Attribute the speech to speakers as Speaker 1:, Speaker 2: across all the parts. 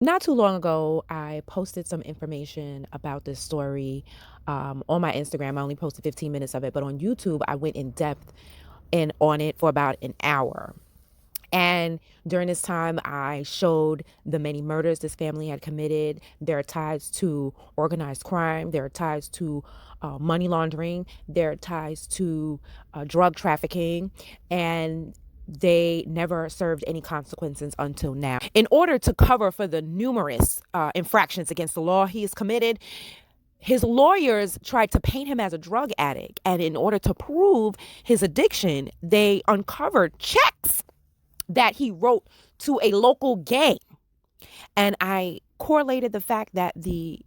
Speaker 1: Not too long ago, I posted some information about this story on my Instagram. I only posted 15 minutes of it, but on YouTube, I went in depth and on it for about an hour. And during this time, I showed the many murders this family had committed, their ties to organized crime, their ties to money laundering, their ties to drug trafficking, and they never served any consequences until now. In order to cover for the numerous infractions against the law he has committed, his lawyers tried to paint him as a drug addict. And in order to prove his addiction, they uncovered checks that he wrote to a local gang. And I correlated the fact that the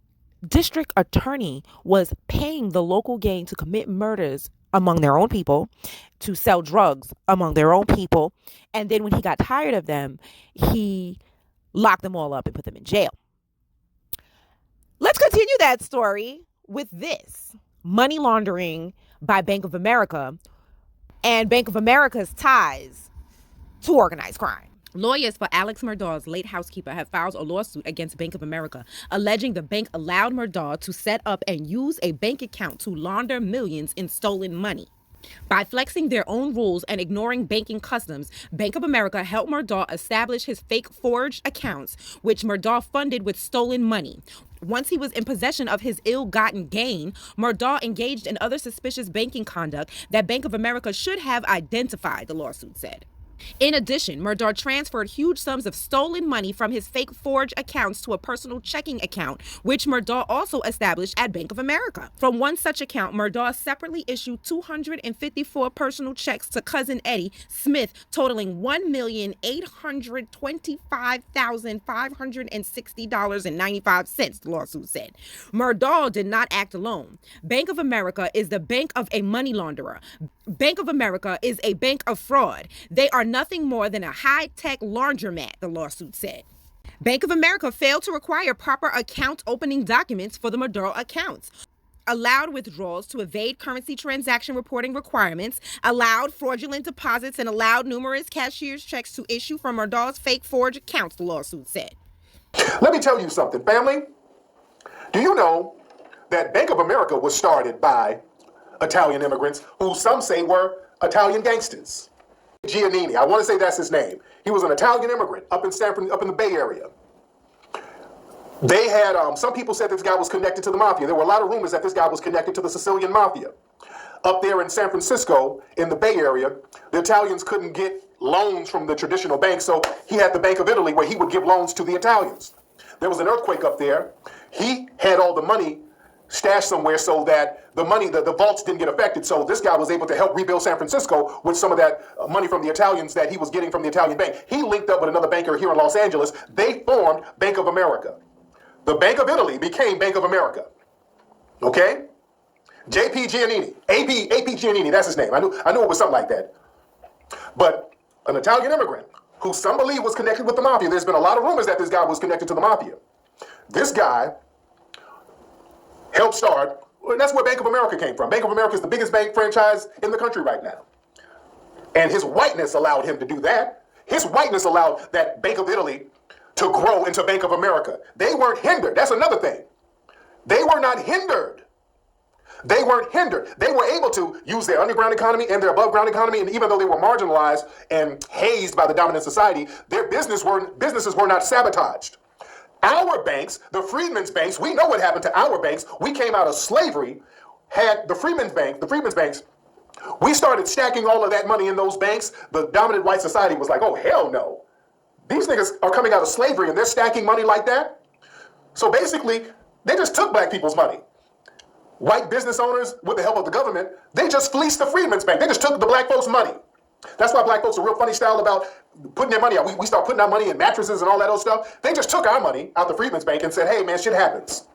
Speaker 1: district attorney was paying the local gang to commit murders among their own people, to sell drugs among their own people. And then when he got tired of them, he locked them all up and put them in jail. Let's continue that story with this: money laundering by Bank of America and Bank of America's ties to organized crime. Lawyers for Alex Murdaugh's late housekeeper have filed a lawsuit against Bank of America, alleging the bank allowed Murdaugh to set up and use a bank account to launder millions in stolen money. By flexing their own rules and ignoring banking customs, Bank of America helped Murdaugh establish his fake forged accounts, which Murdaugh funded with stolen money. Once he was in possession of his ill-gotten gain, Murdaugh engaged in other suspicious banking conduct that Bank of America should have identified, the lawsuit said. In addition, Murdaugh transferred huge sums of stolen money from his fake forged accounts to a personal checking account, which Murdaugh also established at Bank of America. From one such account, Murdaugh separately issued 254 personal checks to cousin Eddie Smith, totaling $1,825,560.95, the lawsuit said. Murdaugh did not act alone. Bank of America is the bank of a money launderer. Bank of America is a bank of fraud. They are nothing more than a high-tech laundromat, the lawsuit said. Bank of America failed to require proper account opening documents for the Murdaugh accounts, allowed withdrawals to evade currency transaction reporting requirements, allowed fraudulent deposits, and allowed numerous cashier's checks to issue from Murdaugh's fake forged accounts, the lawsuit said.
Speaker 2: Let me tell you something, family. Do you know that Bank of America was started by Italian immigrants who some say were Italian gangsters? Giannini, I want to say that's his name. He was an Italian immigrant up in Stanford, up in the Bay Area. They had, some people said this guy was connected to the Mafia. There were a lot of rumors that this guy was connected to the Sicilian Mafia. Up there in San Francisco, in the Bay Area, the Italians couldn't get loans from the traditional banks, so he had the Bank of Italy where he would give loans to the Italians. There was an earthquake up there. He had all the money stashed somewhere so that the money, the vaults didn't get affected. So this guy was able to help rebuild San Francisco with some of that money from the Italians that he was getting from the Italian bank. He linked up with another banker here in Los Angeles. They formed Bank of America. The Bank of Italy became Bank of America. Okay? J.P. Giannini, A.P. Giannini, that's his name. I knew it was something like that. But an Italian immigrant who some believe was connected with the Mafia. There's been a lot of rumors that this guy was connected to the Mafia. This guy helped start, and that's where Bank of America came from. Bank of America is the biggest bank franchise in the country right now. And his whiteness allowed him to do that. His whiteness allowed that Bank of Italy to grow into Bank of America. They weren't hindered. That's another thing. They were not hindered. They weren't hindered. They were able to use their underground economy and their above ground economy, and even though they were marginalized and hazed by the dominant society, their businesses were not sabotaged. Our banks, the Freedmen's banks, we know what happened to our banks. We came out of slavery, had the Freedmen's banks. We started stacking all of that money in those banks. The dominant white society was like, oh, hell no. These niggas are coming out of slavery and they're stacking money like that. So basically, they just took black people's money. White business owners, with the help of the government, they just fleeced the Freedmen's Bank. They just took the black folks' money. That's why black folks are real funny style about putting their money out. We start putting our money in mattresses and all that old stuff. They just took our money out the Freedmen's Bank and said, hey, man, shit happens.